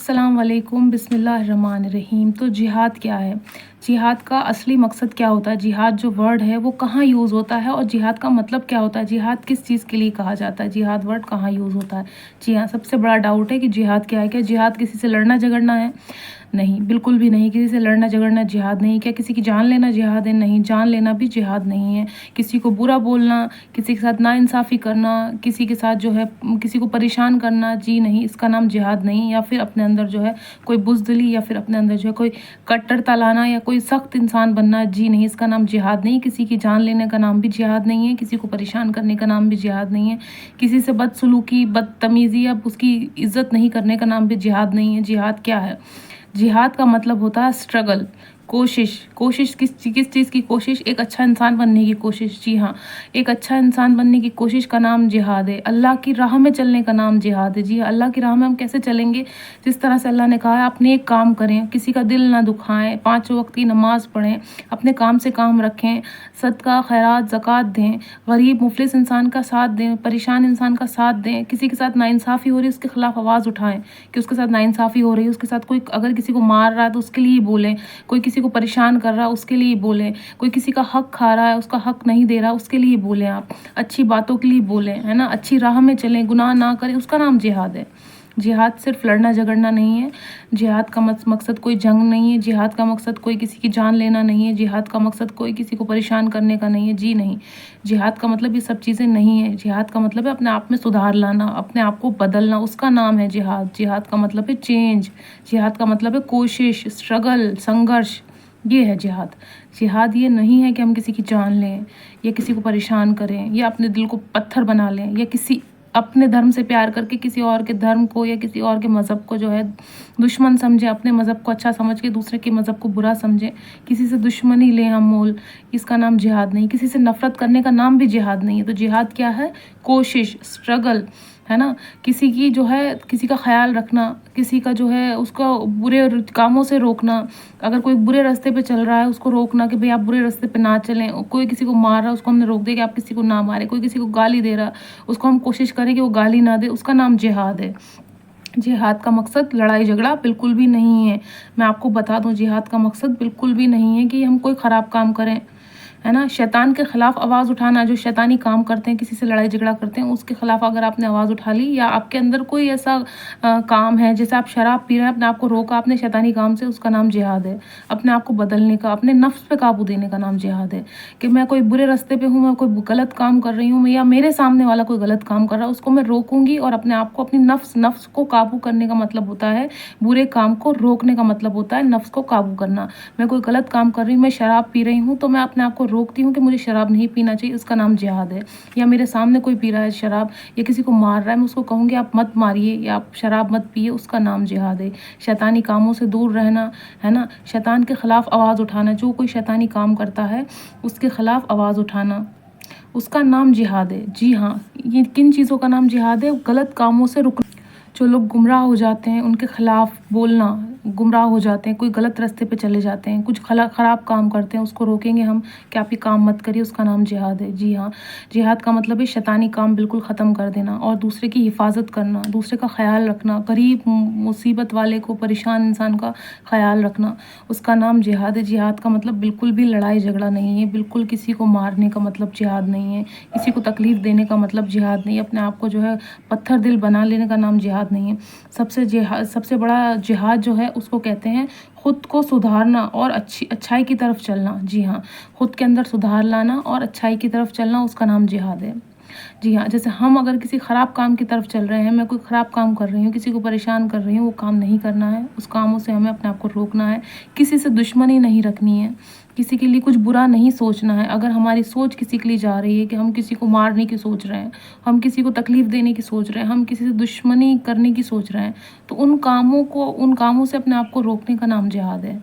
अस्सलाम वालेकुम, बिस्मिल्लाहिर्रहमानिर्रहीम। तो जिहाद क्या है? जिहाद का असली मकसद क्या होता है? जिहाद जो वर्ड है वो कहाँ यूज़ होता है और जिहाद का मतलब क्या होता है? जिहाद किस चीज़ के लिए कहा जाता है? जिहाद वर्ड कहाँ यूज़ होता है? जी हाँ, सबसे बड़ा डाउट है कि जिहाद क्या है? क्या जिहाद किसी से लड़ना झगड़ना है? नहीं, बिल्कुल भी नहीं। किसी से लड़ना झगड़ना जिहाद नहीं। क्या किसी की जान लेना जिहाद है? नहीं, जान लेना भी जिहाद नहीं है। किसी को बुरा बोलना, किसी के साथ नाइंसाफ़ी करना, किसी के साथ जो है किसी को परेशान करना, जी नहीं, इसका नाम जिहाद नहीं। या फिर अपने अंदर जो है कोई बुज़दिली या फिर अपने अंदर जो है कोई कट्टरता लाना या कोई सख्त इंसान बनना, जी नहीं, इसका नाम जिहाद नहीं। किसी की जान लेने का नाम भी जिहाद नहीं है। किसी को परेशान करने का नाम भी जिहाद नहीं है। किसी से बदसलूकी, बदतमीज़ी या उसकी इज़्ज़त नहीं करने का नाम भी जिहाद नहीं है। जिहाद क्या है? जिहाद का मतलब होता है स्ट्रगल, कोशिश। कोशिश किस चीज़ की कोशिश? एक अच्छा इंसान बनने की कोशिश। जी हाँ, एक अच्छा इंसान बनने की कोशिश का नाम जिहाद है। अल्लाह की राह में चलने का नाम जिहाद है। जी हाँ, अल्लाह की राह में हम कैसे चलेंगे? जिस तरह से अल्लाह ने कहा है, आप नेक काम करें, किसी का दिल ना दुखाएं, 5 वक्त की नमाज पढ़ें, अपने काम से काम रखें, सदका खैरात ज़कात दें, गरीब मुफलिस इंसान का साथ दें, परेशान इंसान का साथ दें। किसी के साथ नाइंसाफ़ी हो रही है उसके खिलाफ आवाज़ उठाएं कि उसके साथ नाइंसाफ़ी हो रही है, उसके साथ कोई अगर किसी को मार रहा है तो उसके लिए बोलें, कोई किसी को परेशान कर रहा है उसके लिए बोलें, कोई किसी का हक खा रहा है, उसका हक नहीं दे रहा, उसके लिए बोलें। आप अच्छी बातों के लिए बोलें, है ना, अच्छी राह में चलें, गुनाह ना करें, उसका नाम जिहाद है। जिहाद सिर्फ लड़ना झगड़ना नहीं है। जिहाद का मकसद कोई जंग नहीं है। जिहाद का मकसद कोई किसी की जान लेना नहीं है। जिहाद का मकसद कोई किसी को परेशान करने का नहीं है, जी नहीं। जिहाद का मतलब ये सब चीज़ें नहीं है। जिहाद का मतलब है अपने आप में सुधार लाना, अपने आप को बदलना, उसका नाम है जिहाद। जिहाद का मतलब है चेंज। जिहाद का मतलब है कोशिश, स्ट्रगल, संघर्ष, ये है जिहाद। जिहाद ये नहीं है कि हम किसी की जान लें या किसी को परेशान करें या अपने दिल को पत्थर बना लें या किसी अपने धर्म से प्यार करके किसी और के धर्म को या किसी और के मज़हब को जो है दुश्मन समझें, अपने मज़हब को अच्छा समझ के दूसरे के मज़हब को बुरा समझें, किसी से दुश्मनी लें हम मोल, इसका नाम जिहाद नहीं। किसी से नफ़रत करने का नाम भी जिहाद नहीं है। तो जिहाद क्या है? कोशिश, स्ट्रगल, है ना, किसी की जो है किसी का ख्याल रखना, किसी का जो है उसको बुरे कामों से रोकना। अगर कोई बुरे रास्ते पे चल रहा है उसको रोकना कि भाई आप बुरे रास्ते पे ना चलें। कोई किसी को मार रहा है उसको हमने रोक दिया कि आप किसी को ना मारें। कोई किसी को गाली दे रहा उसको हम कोशिश करें कि वो गाली ना दे, उसका नाम जिहाद है। जिहाद का मकसद लड़ाई झगड़ा बिल्कुल भी नहीं है। मैं आपको बता दूं, जिहाद का मकसद बिल्कुल भी नहीं है कि हम कोई ख़राब काम करें, है ना। शैतान के ख़िलाफ़ आवाज़ उठाना, जो शैतानी काम करते हैं, किसी से लड़ाई झगड़ा करते हैं, उसके ख़िलाफ़ अगर आपने आवाज़ उठा ली या आपके अंदर कोई ऐसा काम है, जैसे आप शराब पी रहे हैं, अपने आप को रोका आपने शैतानी काम से, उसका नाम जिहाद है। अपने आप को बदलने का, अपने नफ्स पे काबू देने का नाम जिहाद है। कि मैं कोई बुरे रास्ते पे हूँ, मैं कोई गलत काम कर रही हूँ या मेरे सामने वाला कोई गलत काम कर रहा है, उसको मैं रोकूंगी और अपने आप को, अपनी नफ्स को काबू करने का मतलब होता है, बुरे काम को रोकने का मतलब होता है नफ्स को काबू करना। मैं कोई गलत काम कर रही हूँ, मैं शराब पी रही हूँ, तो मैं अपने आप को रोकती हूँ कि मुझे शराब नहीं पीना चाहिए, उसका नाम जिहाद है। या मेरे सामने कोई पी रहा है शराब या किसी को मार रहा है, मैं उसको कहूँगी आप मत मारिए या आप शराब मत पिए, उसका नाम जिहाद है। शैतानी कामों से दूर रहना, है ना, शैतान के ख़िलाफ़ आवाज़ उठाना, जो कोई शैतानी काम करता है उसके ख़िलाफ़ आवाज़ उठाना, उसका नाम जिहाद है। जी हाँ, ये किन चीज़ों का नाम जिहाद है? गलत कामों से रुकना, जो लोग गुमराह हो जाते हैं उनके ख़िलाफ़ बोलना, गुमराह हो जाते हैं, कोई गलत रास्ते पे चले जाते हैं, कुछ ख़राब काम करते हैं, उसको रोकेंगे हम कि आप ये काम मत करिए, उसका नाम जिहाद है। जी हाँ, जिहाद का मतलब है शैतानी काम बिल्कुल ख़त्म कर देना और दूसरे की हिफाजत करना, दूसरे का ख़याल रखना, गरीब मुसीबत वाले को, परेशान इंसान का ख़याल रखना, उसका नाम जिहाद है। जिहाद का मतलब बिल्कुल भी लड़ाई झगड़ा नहीं है, बिल्कुल किसी को मारने का मतलब जिहाद नहीं है, किसी को तकलीफ़ देने का मतलब जिहाद नहीं है, अपने आप को जो है पत्थर दिल बना लेने का नाम जिहाद नहीं है। सबसे बड़ा जिहाद जो है उसको कहते हैं खुद को सुधारना और अच्छाई की तरफ चलना। जी हाँ, खुद के अंदर सुधार लाना और अच्छाई की तरफ चलना, उसका नाम जिहाद है। जी हाँ, जैसे हम अगर किसी ख़राब काम की तरफ चल रहे हैं, मैं कोई ख़राब काम कर रही हूँ, किसी को परेशान कर रही हूँ, वो काम नहीं करना है, उस कामों से हमें अपने आप को रोकना है, किसी से दुश्मनी नहीं रखनी है, किसी के लिए कुछ बुरा नहीं सोचना है। अगर हमारी सोच किसी के लिए जा रही है कि हम किसी को मारने की सोच रहे हैं, हम किसी को तकलीफ़ देने की सोच रहे हैं, हम किसी से दुश्मनी करने की सोच रहे हैं, तो उन कामों से अपने आप को रोकने का नाम जिहाद है।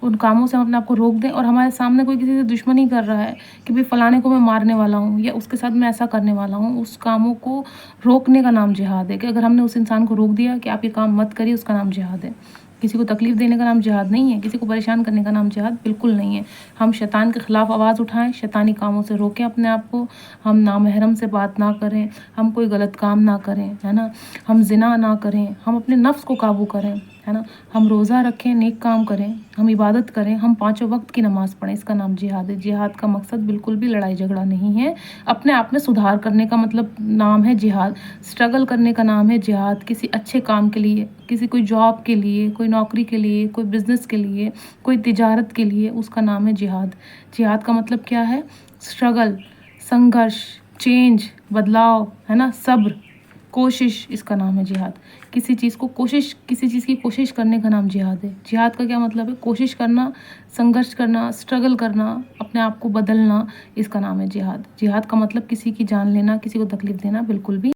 उन कामों से हम अपने आप को रोक दें और हमारे सामने कोई किसी से दुश्मनी कर रहा है कि भाई फ़लाने को मैं मारने वाला हूँ या उसके साथ मैं ऐसा करने वाला हूँ, उस कामों को रोकने का नाम जिहाद है। कि अगर हमने उस इंसान को रोक दिया कि आप ये काम मत करिए, उसका नाम जिहाद है। किसी को तकलीफ़ देने का नाम जिहाद नहीं है, किसी को परेशान करने का नाम जिहाद बिल्कुल नहीं है। हम शैतान के ख़िलाफ़ आवाज़ उठाएं, शैतानी कामों से रोकें अपने आप को, हम नामहरम से बात ना करें, हम कोई गलत काम ना करें, है ना, हम ज़िना ना करें, हम अपने नफ्स को काबू करें। ہے نا। ہم روزہ رکھیں، نیک کام کریں، ہم عبادت کریں، ہم 5 وقت کی نماز پڑھیں، اس کا نام جہاد ہے۔ جہاد کا مقصد بالکل بھی لڑائی جھگڑا نہیں ہے، اپنے آپ میں سدھار کرنے کا مطلب نام ہے جہاد، اسٹرگل کرنے کا نام ہے جہاد، کسی اچھے کام کے لیے، کسی کوئی جاب کے لیے، کوئی نوکری کے لیے، کوئی بزنس کے لیے، کوئی تجارت کے لیے، اس کا نام ہے جہاد۔ جہاد کا مطلب کیا ہے؟ اسٹرگل، سنگھرش، چینج، بدلاؤ، ہے نا، صبر، کوشش، اس کا نام ہے جہاد۔ کسی چیز کی کوشش کرنے کا نام جہاد ہے۔ جہاد کا کیا مطلب ہے؟ کوشش کرنا، سنگھرش کرنا، اسٹرگل کرنا، اپنے آپ کو بدلنا، اس کا نام ہے جہاد۔ جہاد کا مطلب کسی کی جان لینا، کسی کو تکلیف دینا بالکل بھی